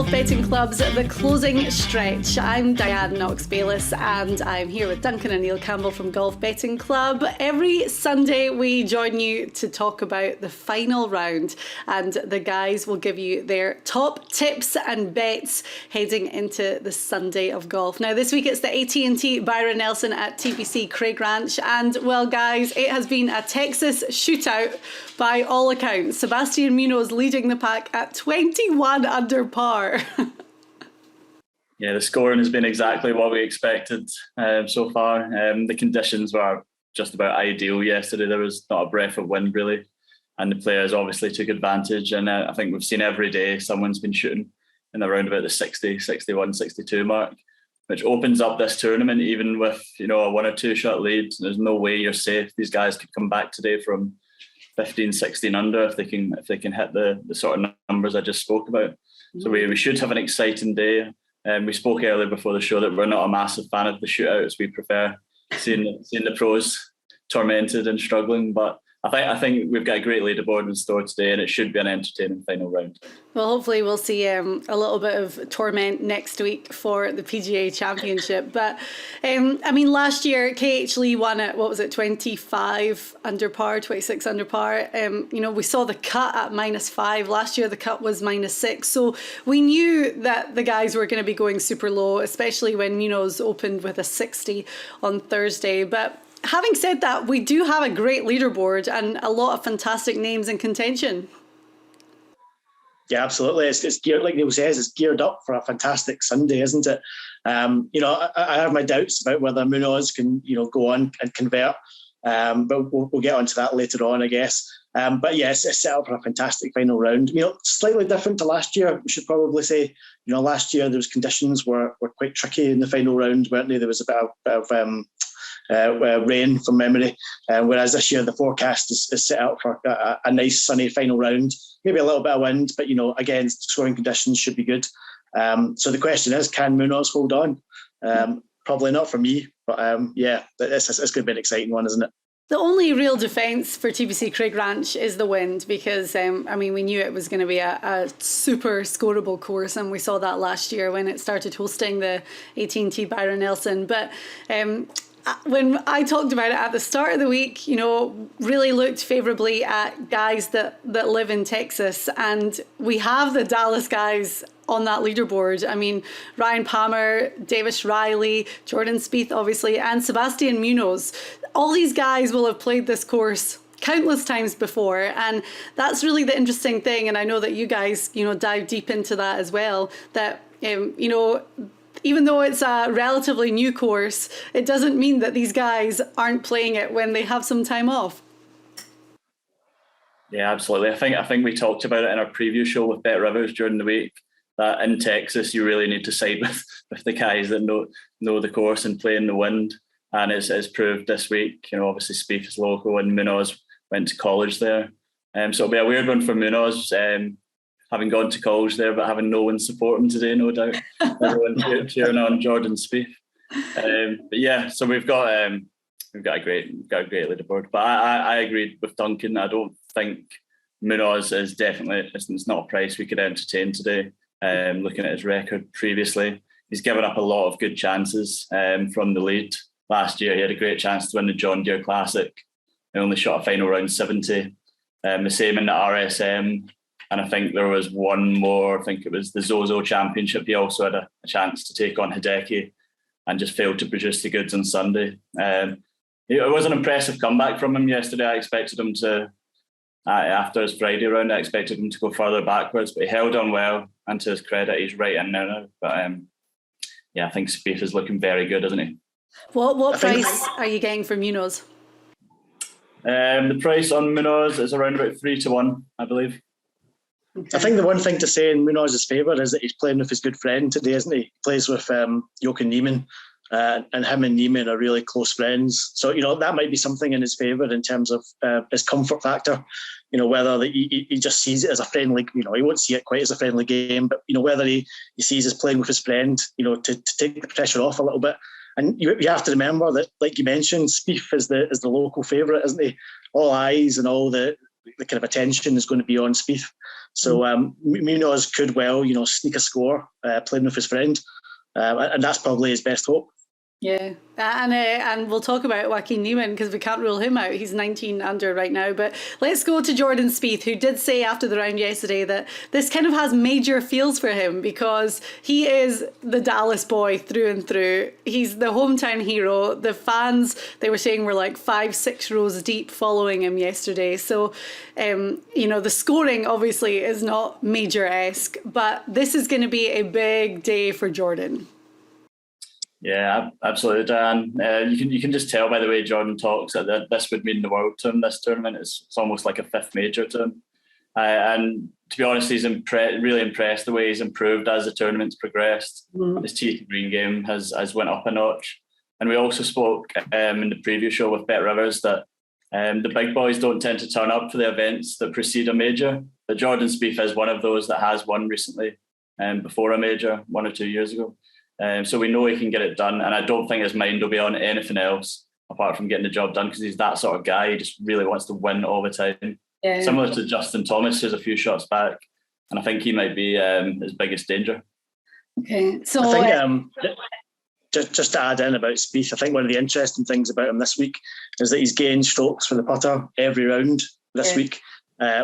Golf Betting Club's The Closing Stretch. I'm Diane Knox-Bayless and I'm here with Duncan and Neil Campbell from Golf Betting Club. Every Sunday we join you to talk about the final round, and the guys will give you their top tips and bets heading into the Sunday of golf. Now this week it's the AT&T Byron Nelson at TPC Craig Ranch, and well guys, it has been a Texas shootout by all accounts. Sebastian Munoz leading the pack at 21 under par. Yeah, the scoring has been exactly what we expected so far. The conditions were just about ideal yesterday. There was not a breath of wind really, and the players obviously took advantage. And I think we've seen every day someone's been shooting in around about the 60, 61, 62 mark, which opens up this tournament even with, you know, a 1 or 2 shot lead. There's no way you're safe. These guys could come back today from 15, 16 under if they can hit the sort of numbers I just spoke about. So we should have an exciting day. We spoke earlier before the show that we're not a massive fan of the shootouts. We prefer seeing the pros tormented and struggling, but I think we've got a great leaderboard in store today, and it should be an entertaining final round. Well, hopefully we'll see a little bit of torment next week for the PGA Championship. But I mean, last year KH Lee won at 25 under par, 26 under par. You know, we saw the cut at -5. Last year the cut was -6. So we knew that the guys were going to be going super low, especially when Munoz opened with a 60 on Thursday. But having said that, we do have a great leaderboard and a lot of fantastic names in contention. Yeah, absolutely. It's geared, like Neil says, it's geared up for a fantastic Sunday, isn't it? You know, I have my doubts about whether Munoz can, you know, go on and convert, but we'll get onto that later on, I guess. But yes, it's set up for a fantastic final round. You know, slightly different to last year, we should probably say. You know, last year those conditions were quite tricky in the final round, weren't they? There was a bit of rain from memory, whereas this year the forecast is set up for a nice sunny final round, maybe a little bit of wind, but you know, again, scoring conditions should be good. So the question is, can Munoz hold on? Probably not for me, but yeah, it's going to be an exciting one, isn't it? The only real defence for TPC Craig Ranch is the wind, because I mean, we knew it was going to be a super scoreable course, and we saw that last year when it started hosting the AT&T Byron Nelson. But when I talked about it at the start of the week, you know, really looked favourably at guys that live in Texas, and we have the Dallas guys on that leaderboard. I mean, Ryan Palmer, Davis Riley, Jordan Spieth, obviously, and Sebastian Munoz. All these guys will have played this course countless times before, and that's really the interesting thing. And I know that you guys, you know, dive deep into that as well, that, you know, even though it's a relatively new course, it doesn't mean that these guys aren't playing it when they have some time off. Yeah, absolutely. I think we talked about it in our preview show with Bet Rivers during the week, that in Texas you really need to side with the guys that know the course and play in the wind. And it's proved this week. You know, obviously Spieth is local and Munoz went to college there. So it'll be a weird one for Munoz, having gone to college there, but having no one support him today, no doubt. Everyone cheering on Jordan Spieth. But yeah, so we've got a great leaderboard. But I agreed with Duncan. I don't think Munoz is definitely, it's not a price we could entertain today. Looking at his record previously, he's given up a lot of good chances from the lead. Last year, he had a great chance to win the John Deere Classic. He only shot a final round 70. The same in the RSM. And I think there was one more, I think it was the Zozo Championship. He also had a chance to take on Hideki and just failed to produce the goods on Sunday. It was an impressive comeback from him yesterday. I expected him to, after his Friday round, I expected him to go further backwards, but he held on well, and to his credit, he's right in there now. But yeah, I think Spieth is looking very good, isn't he? What price are you getting for Munoz? The price on Munoz is around about 3-1, I believe. I think the one thing to say in Munoz's favour is that he's playing with his good friend today, isn't he? He plays with Jochen Niemann, and him and Niemann are really close friends. So, you know, that might be something in his favour in terms of his comfort factor. You know, whether he just sees it as a friendly, you know, he won't see it quite as a friendly game, but, you know, whether he sees us playing with his friend, you know, to take the pressure off a little bit. And you have to remember that, like you mentioned, Spieth is the local favourite, isn't he? All eyes and all the the kind of attention is going to be on Spieth. So Munoz could well, sneak a score playing with his friend, and that's probably his best hope. Yeah, and we'll talk about Joaquin Niemann because we can't rule him out. He's 19 under right now. But let's go to Jordan Spieth, who did say after the round yesterday that this kind of has major feels for him because he is the Dallas boy through and through. He's the hometown hero. The fans, they were saying, were like 5-6 rows deep following him yesterday. So, the scoring obviously is not major-esque, but this is going to be a big day for Jordan. Yeah, absolutely, Dan. You can just tell by the way Jordan talks that this would mean the world to him. This tournament it's almost like a fifth major to him. And to be honest, he's really impressed the way he's improved as the tournament's progressed. His tee to green game has went up a notch. And we also spoke in the preview show with Bet Rivers that the big boys don't tend to turn up for the events that precede a major. But Jordan Spieth is one of those that has won recently, before a major 1 or 2 years ago. So we know he can get it done, and I don't think his mind will be on anything else apart from getting the job done because he's that sort of guy. He just really wants to win all the time. Yeah. Similar to Justin Thomas, who's a few shots back, and I think he might be his biggest danger. Okay, so I think just to add in about Spieth, I think one of the interesting things about him this week is that he's gained strokes for the putter every round this week,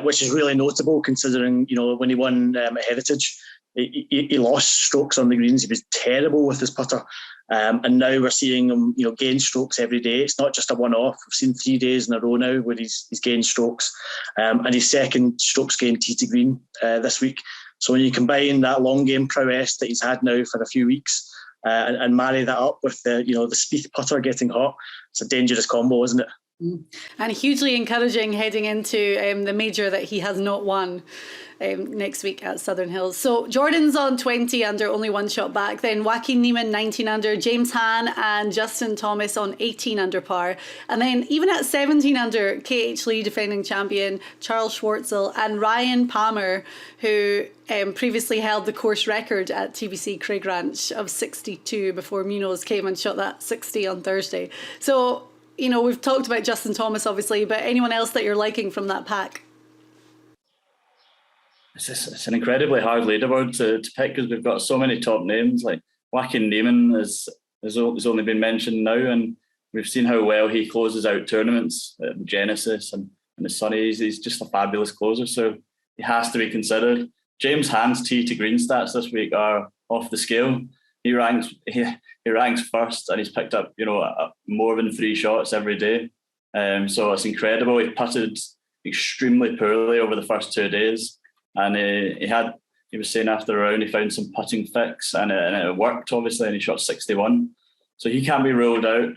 which is really notable considering when he won at Heritage. He lost strokes on the greens. He was terrible with his putter. And now we're seeing him, gain strokes every day. It's not just a one-off. We've seen 3 days in a row now where he's gained strokes. And his second strokes gained tee to green this week. So when you combine that long game prowess that he's had now for a few weeks and marry that up with the Spieth putter getting hot, it's a dangerous combo, isn't it? And hugely encouraging heading into the major that he has not won next week at Southern Hills. So Jordan's on 20 under, only one shot back. Then Joaquin Niemann 19 under, James Hahn and Justin Thomas on 18 under par. And then even at 17 under, KH Lee, defending champion, Charles Schwartzel and Ryan Palmer, who previously held the course record at TPC Craig Ranch of 62 before Munoz came and shot that 60 on Thursday. So, we've talked about Justin Thomas, obviously, but anyone else that you're liking from that pack? It's an incredibly hard leaderboard to pick because we've got so many top names. Like Joaquin Niemann has only been mentioned now, and we've seen how well he closes out tournaments at Genesis and the Sunny. He's just a fabulous closer, so he has to be considered. James Hahn's tee to green stats this week are off the scale. He ranks first, and he's picked up more than 3 shots every day. So it's incredible. He putted extremely poorly over the first 2 days. And he was saying after the round he found some putting fix and it worked obviously, and he shot 61. So he can't be ruled out.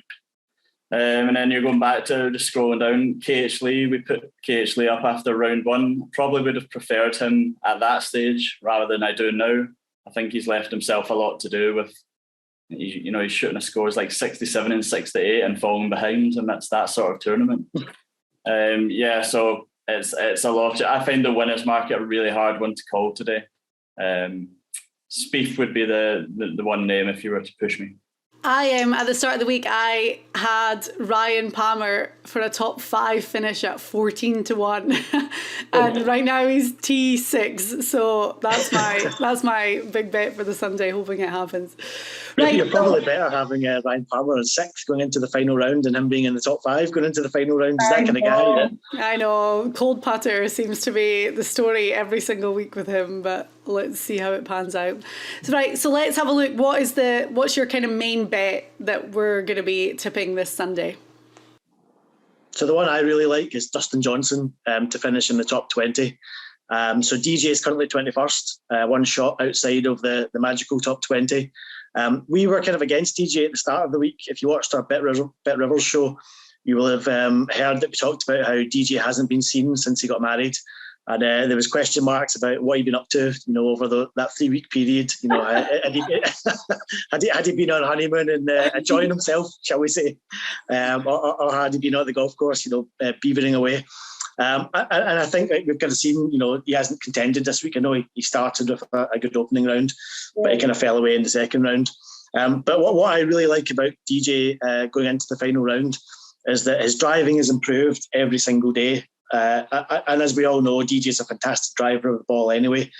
And then you're going back to just scrolling down. KH Lee, we put KH Lee up after round 1. Probably would have preferred him at that stage rather than I do now. I think he's left himself a lot to do with, he's shooting a scores like 67 and 68 and falling behind, and that's that sort of tournament. So. It's a lot. I find the winners market a really hard one to call today. Spieth would be the one name if you were to push me. At the start of the week, I had Ryan Palmer for a top 5 finish at 14-1, and right now he's T6. So that's my big bet for the Sunday. Hoping it happens. Right. You're probably better having Ryan Palmer in 6th going into the final round and him being in the top 5 going into the final round. Is that kind of guy? I know. Cold putter seems to be the story every single week with him, but let's see how it pans out. So let's have a look. What's your kind of main bet that we're going to be tipping this Sunday? So the one I really like is Dustin Johnson to finish in the top 20. So DJ is currently 21st, one shot outside of the magical top 20. We were kind of against DJ at the start of the week. If you watched our Bet Rivers show, you will have heard that we talked about how DJ hasn't been seen since he got married. And there was question marks about what he'd been up to, over that 3-week period. Had he been on honeymoon and enjoying himself, shall we say, or had he been at the golf course, beavering away. And I think we've kind of seen, he hasn't contended this week. I know he started with a good opening round, but he kind of fell away in the second round. But what I really like about DJ going into the final round is that his driving has improved every single day. And as we all know, DJ's a fantastic driver of the ball anyway.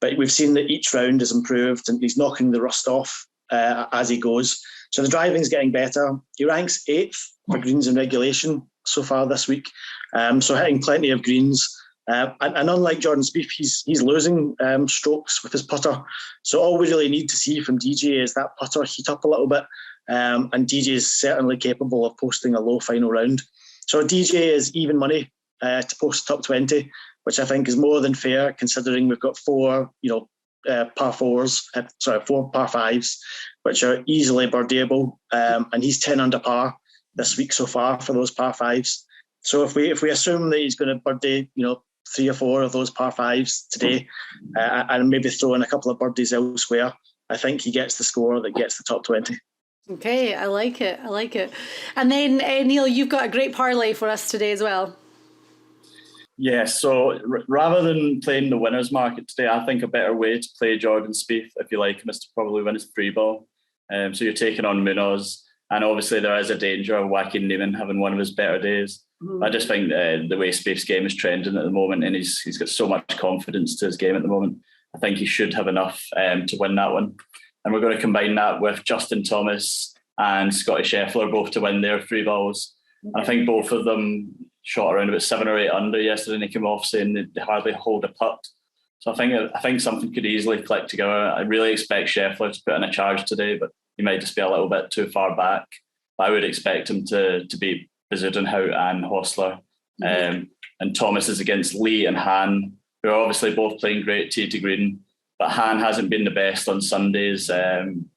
But we've seen that each round has improved and he's knocking the rust off as he goes. So the driving's getting better. He ranks 8th for greens in regulation so far this week. So hitting plenty of greens. And unlike Jordan Spieth, he's losing strokes with his putter. So all we really need to see from DJ is that putter heat up a little bit. And DJ is certainly capable of posting a low final round. So DJ is even money to post top 20, which I think is more than fair considering we've got 4 par 5s, which are easily birdieable. And he's 10 under par this week so far for those par 5s. So if we assume that he's going to birdie, 3 or 4 of those par 5s today, and maybe throw in a couple of birdies elsewhere, I think he gets the score that gets the top 20. Okay, I like it. And then, Neil, you've got a great parlay for us today as well. Yeah, so rather than playing the winner's market today, I think a better way to play Jordan Spieth, if you like him, is to probably win his free ball. So you're taking on Munoz, and obviously there is a danger of Joaquin Niemann having one of his better days. I just think the way Spieth's game is trending at the moment, and he's got so much confidence to his game at the moment, I think he should have enough to win that one. And we're going to combine that with Justin Thomas and Scotty Scheffler both to win their free balls. And I think both of them shot around about 7 or 8 under yesterday, and they came off saying they hardly hold a putt. So I think something could easily click together. I really expect Scheffler to put in a charge today, but he might just be a little bit too far back. But I would expect him to beat Bezuidenhout and Hostler. And Thomas is against Lee and Hahn, who are obviously both playing great tee to green. But Hahn hasn't been the best on Sundays in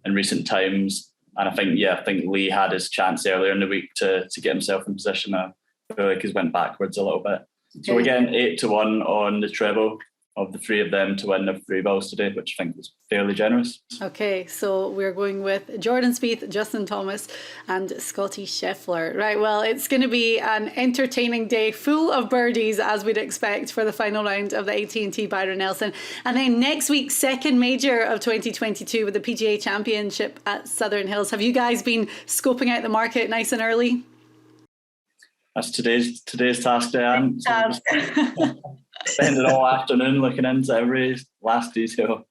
recent times. And I think Lee had his chance earlier in the week to get himself in position. I feel like he's went backwards a little bit. So we're getting 8-1 on the treble of the 3 of them to win their free balls today, which I think is fairly generous. Okay, so we're going with Jordan Spieth, Justin Thomas and Scotty Scheffler. Right, well, it's going to be an entertaining day full of birdies, as we'd expect, for the final round of the AT&T Byron Nelson. And then next week, second major of 2022 with the PGA Championship at Southern Hills. Have you guys been scoping out the market nice and early? That's today's task, Diane. Spending all afternoon looking into every last detail.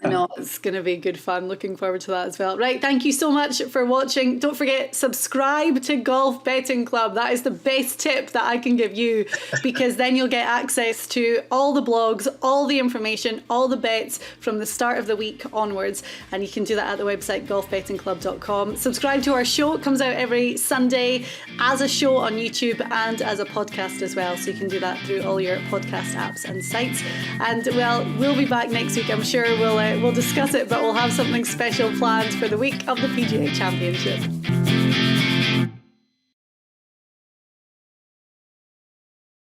I know, it's going to be good fun. Looking forward to that as well. Right, thank you so much for watching. Don't forget, subscribe to Golf Betting Club. That is the best tip that I can give you, because then you'll get access to all the blogs, all the information, all the bets from the start of the week onwards. And you can do that at the website golfbettingclub.com. Subscribe to our show. It comes out every Sunday as a show on YouTube and as a podcast as well. So you can do that through all your podcast apps and sites. And well, we'll be back next week. I'm sure we'll discuss it, but we'll have something special planned for the week of the PGA Championship.